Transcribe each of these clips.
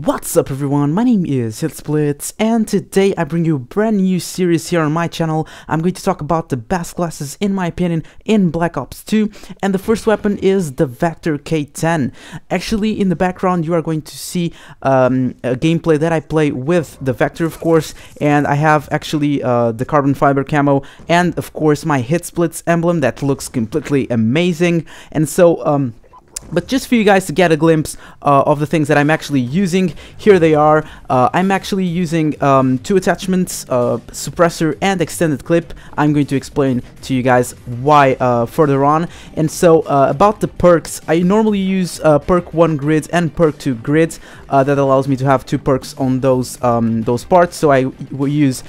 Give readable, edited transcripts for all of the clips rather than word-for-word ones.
What's up everyone, my name is HitzBlitz and today I bring you a brand new series here on my channel. I'm going to talk about the best classes in my opinion in Black Ops 2, and the first weapon is the Vector K10. Actually in the background you are going to see a gameplay that I play with the Vector, of course, and I have actually the carbon fiber camo and of course my HitzBlitz emblem that looks completely amazing. And so but just for you guys to get a glimpse of the things that I'm actually using, here they are. I'm actually using two attachments, suppressor and extended clip. I'm going to explain to you guys why further on. And so about the perks, I normally use perk 1 grid and perk 2 grid. That allows me to have two perks on those parts. So I will use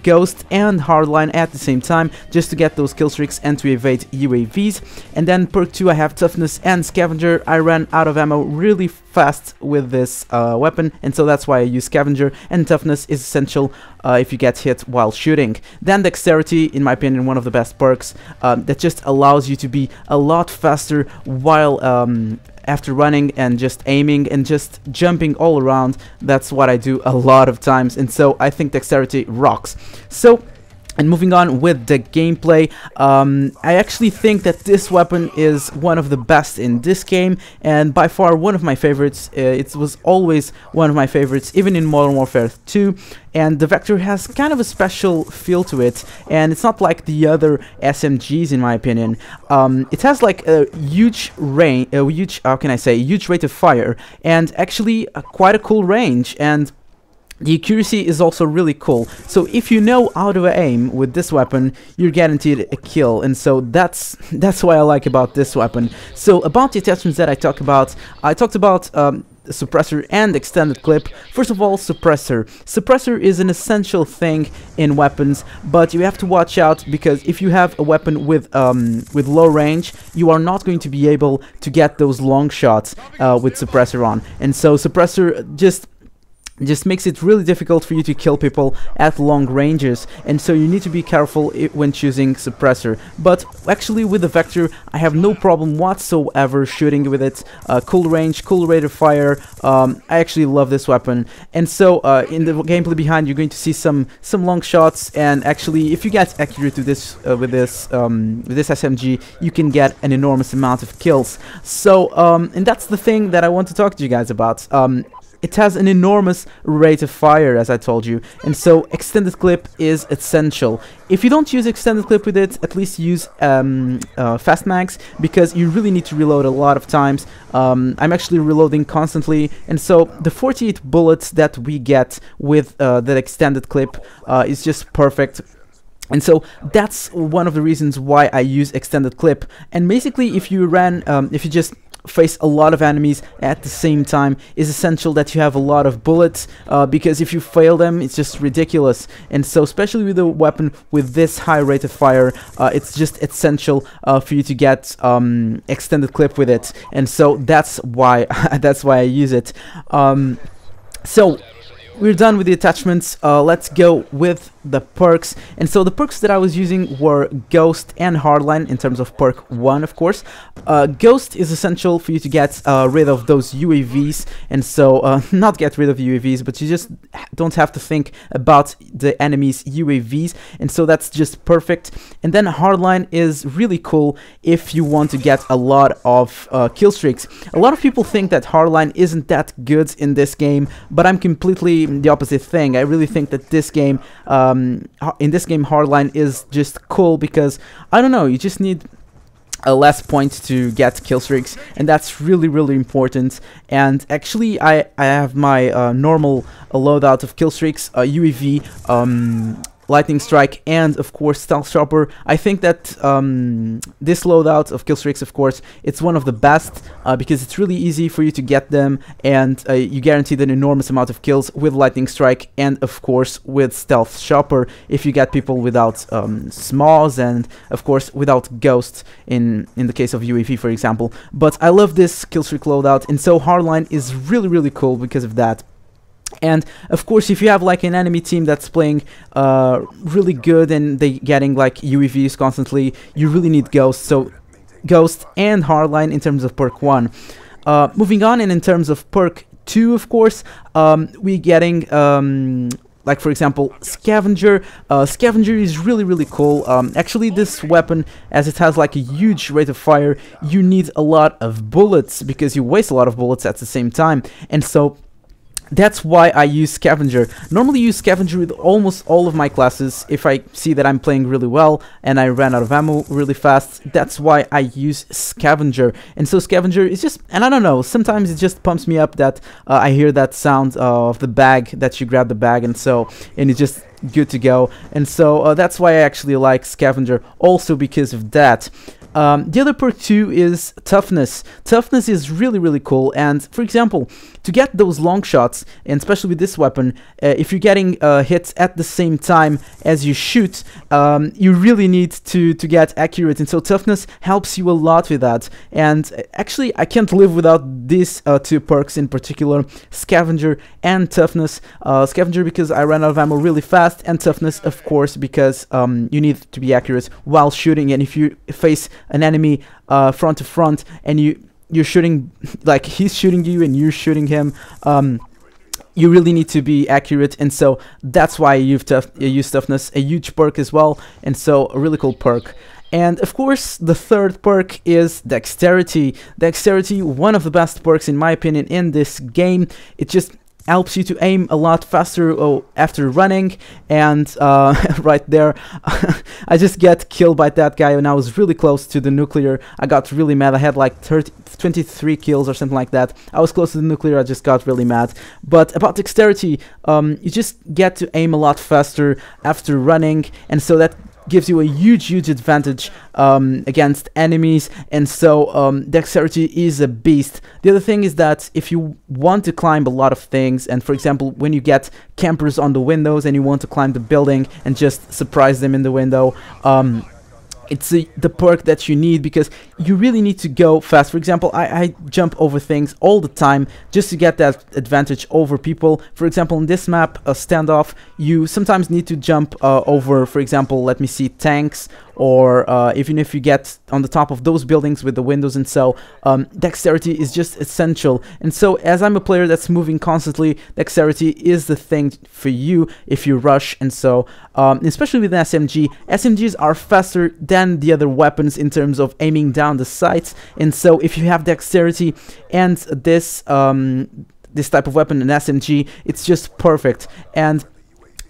Ghost and Hardline at the same time just to get those kill streaks and to evade UAVs. And then perk 2 I have Toughness and Scavenger. I ran out of ammo really fast with this weapon, and so that's why I use Scavenger, and Toughness is essential if you get hit while shooting. Then Dexterity, in my opinion, one of the best perks that just allows you to be a lot faster while after running and just aiming and just jumping all around. That's what I do a lot of times, and so I think Dexterity rocks. And moving on with the gameplay, I actually think that this weapon is one of the best in this game, and by far one of my favorites. It was always one of my favorites, even in Modern Warfare 2, and the Vector has kind of a special feel to it, and it's not like the other SMGs in my opinion. It has like a huge range, how can I say, huge rate of fire, and actually quite a cool range, and the accuracy is also really cool. So if you know how to aim with this weapon, you're guaranteed a kill, and so that's what I like about this weapon. So about the attachments that I talked about suppressor and extended clip. First of all, suppressor. Suppressor is an essential thing in weapons, but you have to watch out, because if you have a weapon with low range, you are not going to be able to get those long shots with suppressor on, and so suppressor just makes it really difficult for you to kill people at long ranges, and so you need to be careful when choosing suppressor. But actually with the Vector I have no problem whatsoever shooting with it. Cool range, cool rate of fire. I actually love this weapon, and so in the gameplay behind you're going to see some long shots, and actually if you get accurate to this with this SMG, you can get an enormous amount of kills. So and that's the thing that I want to talk to you guys about. It has an enormous rate of fire, as I told you, and so extended clip is essential. If you don't use extended clip with it, at least use fast mags, because you really need to reload a lot of times. I'm actually reloading constantly, and so the 48 bullets that we get with that extended clip is just perfect. And so that's one of the reasons why I use extended clip. And basically if you just face a lot of enemies at the same time, is essential that you have a lot of bullets, because if you fail them it's just ridiculous. And so especially with a weapon with this high rate of fire, it's just essential for you to get extended clip with it, and so that's why I use it. So we're done with the attachments. Let's go with the perks. And so the perks that I was using were Ghost and Hardline in terms of perk 1, of course. Ghost is essential for you to get rid of those UAVs, and so not get rid of UAVs, but you just don't have to think about the enemy's UAVs, and so that's just perfect. And then Hardline is really cool if you want to get a lot of kill streaks. A lot of people think that Hardline isn't that good in this game, but I'm completely the opposite thing. I really think that this game in this game Hardline is just cool, because I don't know, you just need less points to get kill streaks, and that's really important. And actually I have my normal loadout of kill streaks, UAV, Lightning Strike, and of course Stealth Chopper. I think that this loadout of kill streaks, of course, it's one of the best, because it's really easy for you to get them, and you guaranteed an enormous amount of kills with Lightning Strike, and of course with Stealth Chopper if you get people without smalls, and of course without Ghost in the case of UAV, for example. But I love this kill streak loadout, and so Hardline is really cool because of that. And of course if you have like an enemy team that's playing really good and they getting like UAVs constantly, you really need Ghost. So Ghost and Hardline in terms of perk 1. Moving on, and in terms of perk 2, of course, we getting like for example Scavenger. Scavenger is really cool. Actually, this weapon, as it has like a huge rate of fire, you need a lot of bullets because you waste a lot of bullets at the same time, and so that's why I use Scavenger. Normally use Scavenger with almost all of my classes. If I see that I'm playing really well and I ran out of ammo really fast, that's why I use Scavenger. And so Scavenger is just, and I don't know, sometimes it just pumps me up that I hear that sound of the bag, that you grab the bag, and it's just good to go. And so that's why I actually like Scavenger, also because of that. The other perk too is Toughness. Toughness is really cool, and for example, to get those long shots, and especially with this weapon, if you're getting hits at the same time as you shoot, you really need to get accurate, and so Toughness helps you a lot with that. And actually, I can't live without these 2 perks in particular, Scavenger and Toughness. Scavenger because I ran out of ammo really fast, and Toughness of course because you need to be accurate while shooting, and if you face an enemy front to front and you're shooting, like he's shooting you and you're shooting him, you really need to be accurate, and so that's why you use Toughness, a huge perk as well, and so a really cool perk. And of course, the third perk is Dexterity. Dexterity, one of the best perks in my opinion in this game. It just helps you to aim a lot faster after running, and right there I just get killed by that guy, and I was really close to the nuclear. I got really mad. I had like 23 kills or something like that. I was close to the nuclear. I just got really mad. But about Dexterity, you just get to aim a lot faster after running, and so that gives you a huge advantage against enemies, and so Dexterity is a beast. The other thing is that if you want to climb a lot of things, and for example when you get campers on the windows and you want to climb the building and just surprise them in the window, it's the perk that you need, because you really need to go fast. For example, I jump over things all the time just to get that advantage over people. For example, in this map, a standoff, you sometimes need to jump over, for example, let me see, tanks, or even if you get on the top of those buildings with the windows, and so Dexterity is just essential. And so as I'm a player that's moving constantly, Dexterity is the thing for you if you rush. And so especially with an SMG, SMGs are faster than the other weapons in terms of aiming down the sights, and so if you have Dexterity and this this type of weapon, an SMG, it's just perfect. And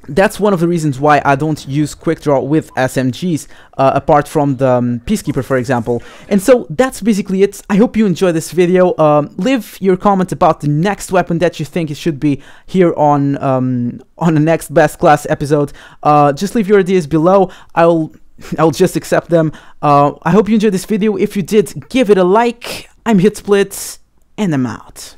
that's one of the reasons why I don't use quick draw with SMGs, apart from the Peacekeeper, for example. And so that's basically it. I hope you enjoyed this video. Leave your comment about the next weapon that you think it should be here on the next best class episode. Just leave your ideas below. I'll just accept them. I hope you enjoyed this video. If you did, give it a like. I'm HitzBlitz, and I'm out.